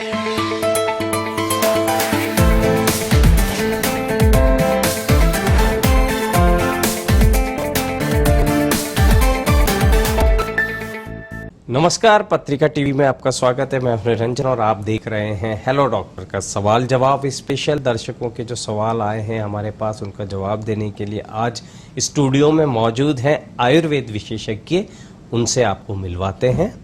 नमस्कार, पत्रिका टीवी में आपका स्वागत है। मैं हूं निरंजन और आप देख रहे हैं हेलो डॉक्टर का सवाल जवाब स्पेशल। दर्शकों के जो सवाल आए हैं हमारे पास, उनका जवाब देने के लिए आज स्टूडियो में मौजूद हैं आयुर्वेद विशेषज्ञ। उनसे आपको मिलवाते हैं।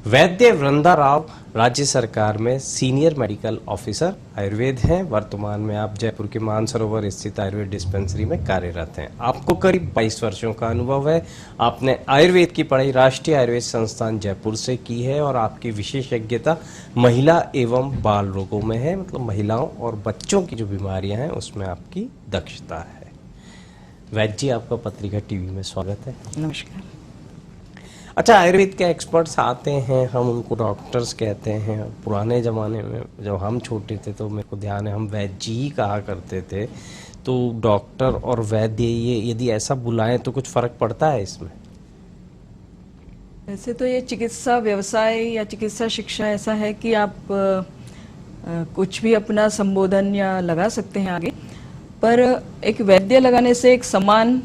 वैद्य वृंदा राव राज्य सरकार में सीनियर मेडिकल ऑफिसर आयुर्वेद हैं। वर्तमान में आप जयपुर के मानसरोवर स्थित आयुर्वेद डिस्पेंसरी में कार्यरत हैं। आपको करीब 22 वर्षों का अनुभव है। आपने आयुर्वेद की पढ़ाई राष्ट्रीय आयुर्वेद संस्थान जयपुर से की है और आपकी विशेषज्ञता महिला एवं बाल रोगों में है, मतलब महिलाओं और बच्चों की जो बीमारियां हैं उसमें आपकी दक्षता है। वैद्य जी, आपका पत्रिका टीवी में स्वागत है। नमस्कार। अच्छा, आयुर्वेद के एक्सपर्ट्स आते हैं, हम उनको डॉक्टर्स कहते हैं। पुराने ज़माने में जब हम छोटे थे तो मेरे को ध्यान है हम वैद्य ही कहा करते थे। तो डॉक्टर और वैद्य, ये यदि ऐसा बुलाएं तो कुछ फ़र्क पड़ता है इसमें? वैसे तो ये चिकित्सा व्यवसाय या चिकित्सा शिक्षा ऐसा है कि आप कुछ भी अपना संबोधन या लगा सकते हैं आगे, पर एक वैद्य लगाने से एक समान,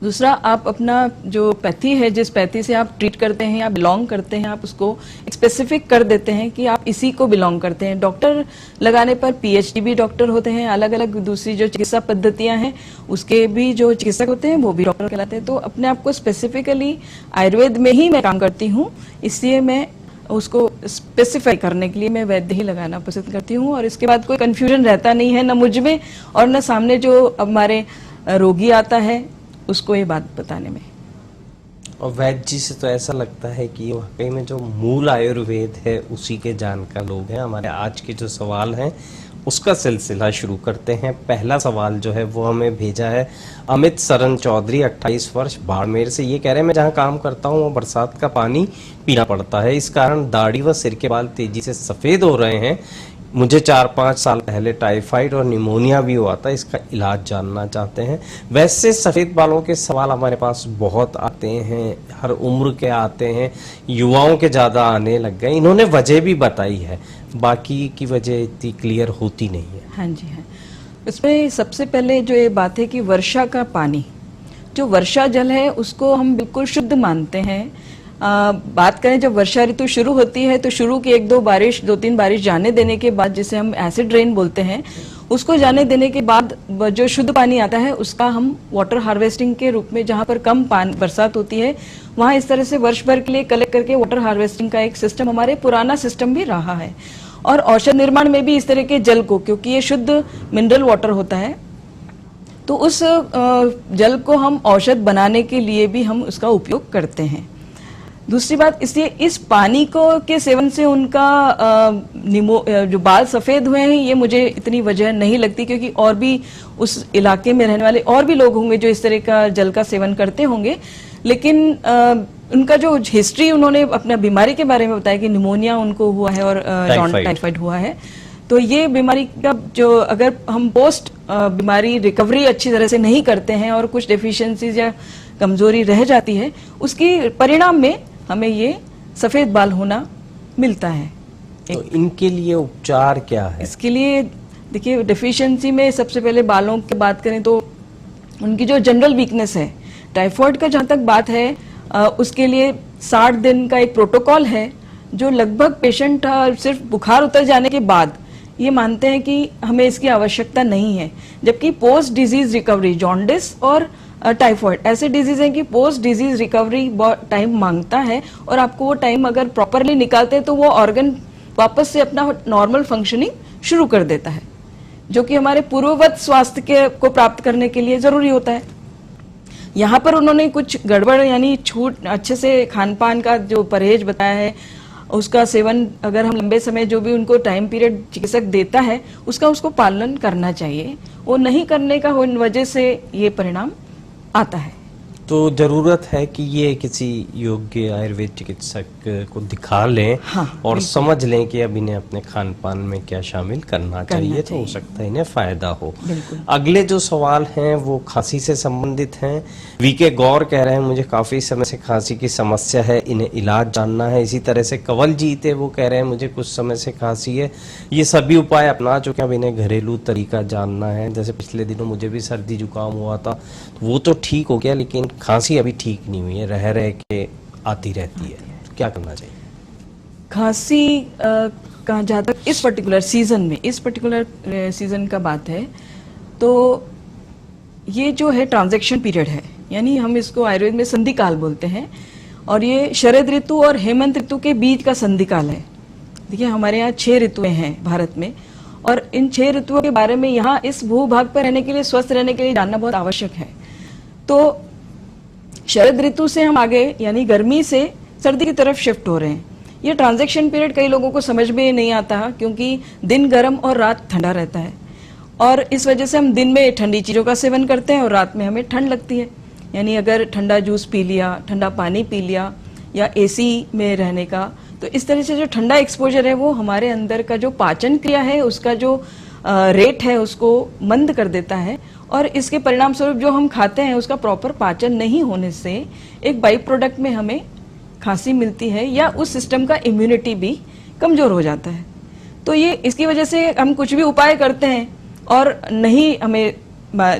दूसरा आप अपना जो पैथी है, जिस पैथी से आप ट्रीट करते हैं या बिलोंग करते हैं, आप उसको स्पेसिफिक कर देते हैं कि आप इसी को बिलोंग करते हैं। डॉक्टर लगाने पर पीएचडी भी डॉक्टर होते हैं, अलग अलग दूसरी जो चिकित्सा पद्धतियां हैं उसके भी जो चिकित्सक होते हैं वो भी डॉक्टर कहलाते हैं। तो अपने आप को स्पेसिफिकली आयुर्वेद में ही मैं काम करती हूँ, इसलिए मैं उसको स्पेसिफाई करने के लिए मैं वैद्य ही लगाना पसंद करती हूँ। और इसके बाद कोई कंफ्यूजन रहता नहीं है, न मुझ में और न सामने जो हमारे रोगी आता है उसको ये बात बताने में। और वैद्य जी से तो ऐसा लगता है कि वाकई में जो मूल आयुर्वेद है उसी के जानकार लोग हैं। हमारे आज के जो सवाल हैं उसका सिलसिला शुरू करते हैं। पहला सवाल जो है वो हमें भेजा है अमित सरन चौधरी, 28 वर्ष, बाड़मेर से। ये कह रहे हैं, मैं जहाँ काम करता हूँ वो बरसात का पानी पीना पड़ता है, इस कारण दाढ़ी व सिर के बाल तेजी से सफ़ेद हो रहे हैं। मुझे 4-5 साल पहले टाइफाइड और निमोनिया भी हुआ था, इसका इलाज जानना चाहते हैं। वैसे सफ़ेद बालों के सवाल हमारे पास बहुत आते हैं, हर उम्र के आते हैं, युवाओं के ज़्यादा आने लग गए। इन्होंने वजह भी बताई है, बाकी की वजह इतनी क्लियर होती नहीं है। हाँ जी, हाँ। इसमें सबसे पहले जो ये बात है कि वर्षा का पानी, जो वर्षा जल है उसको हम बिल्कुल शुद्ध मानते हैं। बात करें जब वर्षा ऋतु शुरू होती है तो शुरू की 2-3 बारिश जाने देने के बाद, जिसे हम एसिड रेन बोलते हैं, उसको जाने देने के बाद जो शुद्ध पानी आता है उसका हम वाटर हार्वेस्टिंग के रूप में, जहां पर कम बरसात होती है वहां इस तरह से वर्ष भर के लिए कलेक्ट करके वाटर हार्वेस्टिंग का एक सिस्टम हमारे पुराना सिस्टम भी रहा है। और औषध निर्माण में भी इस तरह के जल को, क्योंकि ये शुद्ध मिनरल वाटर होता है, तो उस जल को हम औषध बनाने के लिए भी हम उसका उपयोग करते हैं। दूसरी बात, इसलिए इस पानी को के सेवन से उनका जो बाल सफेद हुए हैं ये मुझे इतनी वजह नहीं लगती, क्योंकि और भी उस इलाके में रहने वाले और भी लोग होंगे जो इस तरह का जल का सेवन करते होंगे। लेकिन उनका जो हिस्ट्री, उन्होंने अपना बीमारी के बारे में बताया कि निमोनिया उनको हुआ है और टाइफाइड हुआ है। तो ये बीमारी का जो, अगर हम पोस्ट बीमारी रिकवरी अच्छी तरह से नहीं करते हैं और कुछ डेफिशिएंसीज या कमजोरी रह जाती है, उसकी परिणाम में हमें ये सफेद बाल होना मिलता है। तो इनके लिए उपचार क्या है? इसके लिए देखिए, डेफिशिएंसी में सबसे पहले बालों की बात करें तो उनकी जो जनरल वीकनेस है, टाइफाइड का जहां तक बात है, उसके लिए 60 दिन का एक प्रोटोकॉल है जो लगभग पेशेंट सिर्फ बुखार उतर जाने के बाद ये मानते हैं कि हमें इसकी आवश्यकता नहीं है। जबकि पोस्ट डिजीज रिकवरी, जॉन्डिस और टाइफाइड ऐसे डिजीज हैं कि पोस्ट डिजीज रिकवरी टाइम मांगता है, और आपको वो टाइम अगर प्रॉपरली निकालते हैं तो वो ऑर्गन वापस से अपना नॉर्मल फंक्शनिंग शुरू कर देता है, जो कि हमारे पूर्ववत स्वास्थ्य के को प्राप्त करने के लिए जरूरी होता है। यहाँ पर उन्होंने कुछ गड़बड़ यानी छूट, अच्छे से खान पान का जो परहेज बताया है, उसका सेवन अगर हम लंबे समय जो भी उनको टाइम पीरियड चिकित्सक देता है उसको पालन करना चाहिए। वो नहीं करने का वजह से ये परिणाम आता है। तो जरूरत है कि ये किसी योग्य आयुर्वेद चिकित्सक को दिखा लें हाँ, और समझ लें कि अब इन्हें अपने खान पान में क्या शामिल करना चाहिए, तो हो सकता है इन्हें फायदा हो। अगले जो सवाल हैं वो खांसी से संबंधित हैं। वीके गौर कह रहे हैं मुझे काफी समय से खांसी की समस्या है, इन्हें इलाज जानना है। इसी तरह से कंवल जीत है, वो कह रहे हैं मुझे कुछ समय से खांसी है, ये सभी उपाय अपना चुके हैं, अब इन्हें घरेलू तरीका जानना है। जैसे पिछले दिनों मुझे भी सर्दी जुकाम हुआ था, वो तो ठीक हो गया, लेकिन खांसी अभी ठीक नहीं हुई है, रह रह के आती रहती है, तो क्या करना चाहिए? खांसी का जहाँ तक इस पर्टिकुलर सीजन का बात है, तो ये जो है ट्रांजैक्शन पीरियड है, यानी हम इसको आयुर्वेद में संधिकाल बोलते हैं, और ये शरद ऋतु और हेमंत ऋतु के बीच का संधिकाल है। देखिए हमारे यहाँ 6 ऋतुएं हैं भारत में, और इन 6 ऋतुओं के बारे में यहाँ इस भूभाग पर रहने के लिए, स्वस्थ रहने के लिए जानना बहुत आवश्यक है। तो शरद ऋतु से हम आगे यानी गर्मी से सर्दी की तरफ शिफ्ट हो रहे हैं। ये ट्रांजैक्शन पीरियड कई लोगों को समझ में नहीं आता, क्योंकि दिन गर्म और रात ठंडा रहता है, और इस वजह से हम दिन में ठंडी चीज़ों का सेवन करते हैं और रात में हमें ठंड लगती है। यानी अगर ठंडा जूस पी लिया, ठंडा पानी पी लिया, या एसी में रहने का, तो इस तरह से जो ठंडा एक्सपोजर है वो हमारे अंदर का जो पाचन क्रिया है, उसका जो रेट है उसको मंद कर देता है, और इसके परिणाम स्वरूप जो हम खाते हैं उसका प्रॉपर पाचन नहीं होने से एक बाई प्रोडक्ट में हमें खांसी मिलती है, या उस सिस्टम का इम्यूनिटी भी कमजोर हो जाता है। तो ये इसकी वजह से हम कुछ भी उपाय करते हैं और नहीं, हमें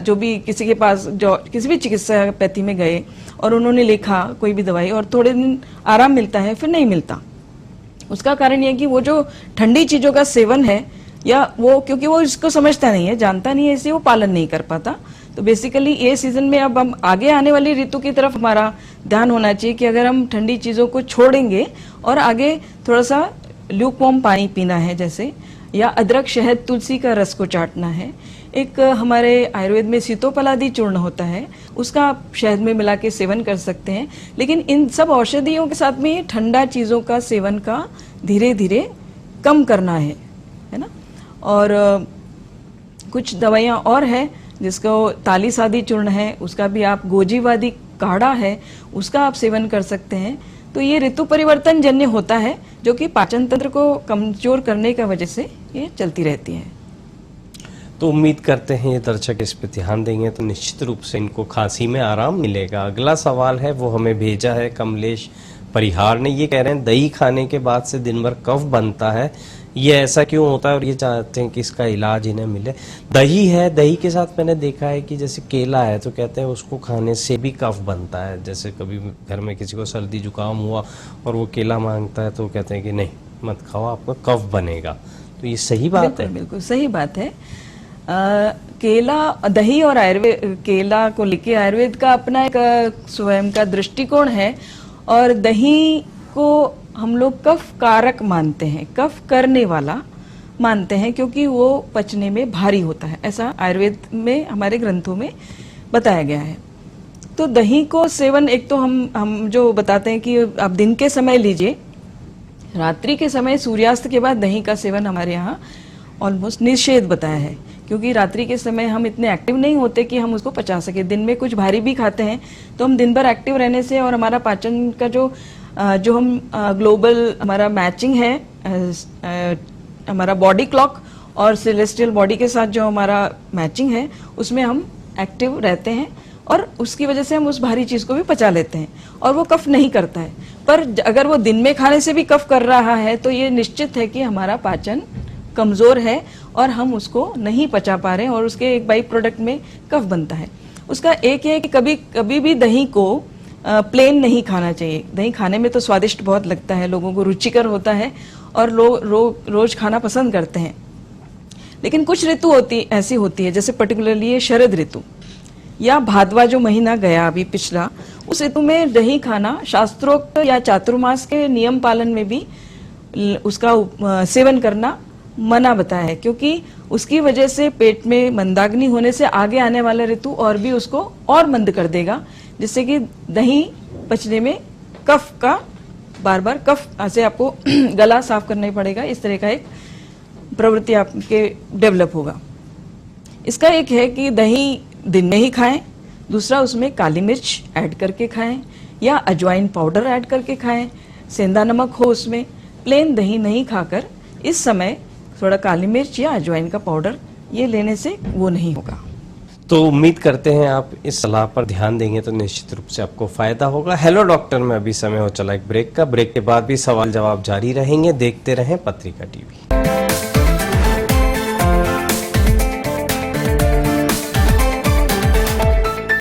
जो भी किसी के पास जो किसी भी चिकित्सापैथी में गए और उन्होंने लिखा कोई भी दवाई, और थोड़े दिन आराम मिलता है, फिर नहीं मिलता। उसका कारण ये कि वो जो ठंडी चीजों का सेवन है, या वो क्योंकि वो इसको समझता नहीं है, जानता नहीं है, इसलिए वो पालन नहीं कर पाता। तो बेसिकली ये सीजन में अब हम आगे आने वाली ऋतु की तरफ हमारा ध्यान होना चाहिए कि अगर हम ठंडी चीजों को छोड़ेंगे और आगे थोड़ा सा ल्यूकवार्म पानी पीना है, जैसे, या अदरक शहद तुलसी का रस को चाटना है। एक हमारे आयुर्वेद में सीतोपलादी चूर्ण होता है, उसका आप शहद में मिला के सेवन कर सकते हैं। लेकिन इन सब औषधियों के साथ में ठंडा चीजों का सेवन का धीरे धीरे कम करना है ना। और कुछ दवाइयाँ और है, जिसको ताली सादी चूर्ण है, उसका भी आप, गोजीवादी काढ़ा है, उसका आप सेवन कर सकते हैं। तो ये ऋतु परिवर्तन जन्य होता है, जो कि पाचन तंत्र को कमजोर करने की वजह से ये चलती रहती है। तो उम्मीद करते हैं ये दर्शक इस पे ध्यान देंगे तो निश्चित रूप से इनको खांसी में आराम मिलेगा। अगला सवाल है वो हमें भेजा है कमलेश परिहार ने। ये कह रहे हैं दही खाने के बाद से दिन भर कफ बनता है, ये ऐसा क्यों होता है और ये चाहते हैं कि इसका इलाज इन्हें मिले। दही है, दही के साथ मैंने देखा है कि जैसे केला है तो कहते हैं उसको खाने से भी कफ बनता है। जैसे कभी घर में किसी को सर्दी जुकाम हुआ और वो केला मांगता है तो कहते हैं कि नहीं मत खाओ, आपका कफ बनेगा। तो ये सही बात है? बिल्कुल सही बात है। केला, दही और आयुर्वेद, केला को लेके आयुर्वेद का अपना एक स्वयं का दृष्टिकोण है, और दही को हम लोग कफ कारक मानते हैं, कफ करने वाला मानते हैं, क्योंकि वो पचने में भारी होता है, ऐसा आयुर्वेद में हमारे ग्रंथों में बताया गया है। तो दही को सेवन, एक तो हम जो बताते हैं कि आप दिन के समय लीजिए, रात्रि के समय सूर्यास्त के बाद दही का सेवन हमारे यहाँ ऑलमोस्ट निषेध बताया है, क्योंकि रात्रि के समय हम इतने एक्टिव नहीं होते कि हम उसको पचा सके। दिन में कुछ भारी भी खाते हैं तो हम दिन भर एक्टिव रहने से, और हमारा पाचन का जो हम ग्लोबल हमारा मैचिंग है, हमारा बॉडी क्लॉक और सेलेस्टियल बॉडी के साथ जो हमारा मैचिंग है, उसमें हम एक्टिव रहते हैं, और उसकी वजह से हम उस भारी चीज को भी पचा लेते हैं और वो कफ नहीं करता है। पर अगर वो दिन में खाने से भी कफ कर रहा है तो ये निश्चित है कि हमारा पाचन कमजोर है और हम उसको नहीं पचा पा रहे हैं, और उसके एक बाई प्रोडक्ट में कफ बनता है। उसका एक है कि कभी भी दही को प्लेन नहीं खाना चाहिए। दही खाने में तो स्वादिष्ट बहुत लगता है, लोगों को रुचिकर होता है और लोग रोज खाना पसंद करते हैं। लेकिन कुछ ऋतु ऐसी होती है, जैसे पर्टिकुलरली ये शरद ऋतु या भादवा जो महीना गया अभी पिछला, उस ऋतु में दही खाना शास्त्रोक्त या चातुर्मास के नियम पालन में भी उसका सेवन करना मना बताया है, क्योंकि उसकी वजह से पेट में मंदाग्नि होने से आगे आने वाला ऋतु और भी उसको और मंद कर देगा, जिससे कि दही पचने में कफ का बार बार कफ से आपको गला साफ करना ही पड़ेगा। इस तरह का एक प्रवृत्ति आपके डेवलप होगा। इसका एक है कि दही दिन में ही खाएं, दूसरा उसमें काली मिर्च ऐड करके खाएं या अजवाइन पाउडर ऐड करके खाएं, सेंधा नमक हो उसमें। प्लेन दही नहीं खाकर इस समय थोड़ा काली मिर्च या अजवाइन का पाउडर ये लेने से वो नहीं होगा। तो उम्मीद करते हैं आप इस सलाह पर ध्यान देंगे तो निश्चित रूप से आपको फायदा होगा। हेलो डॉक्टर में अभी समय हो चला एक ब्रेक का। ब्रेक के बाद भी सवाल जवाब जारी रहेंगे। देखते रहें पत्रिका टीवी।